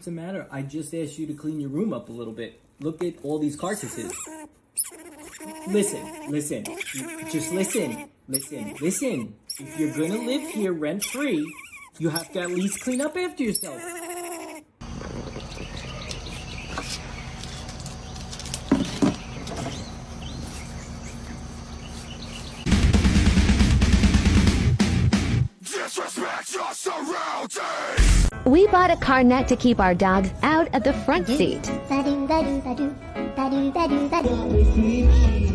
the matter? I just asked you to clean your room up a little bit. Look at all these carcasses. Listen. Just listen. If you're gonna live here rent-free, you have to at least clean up after yourself. Disrespect your surroundings! We bought a car net to keep our dogs out of the front seat. Ba-do, ba-do, ba-do, ba-do, ba-do, ba-do.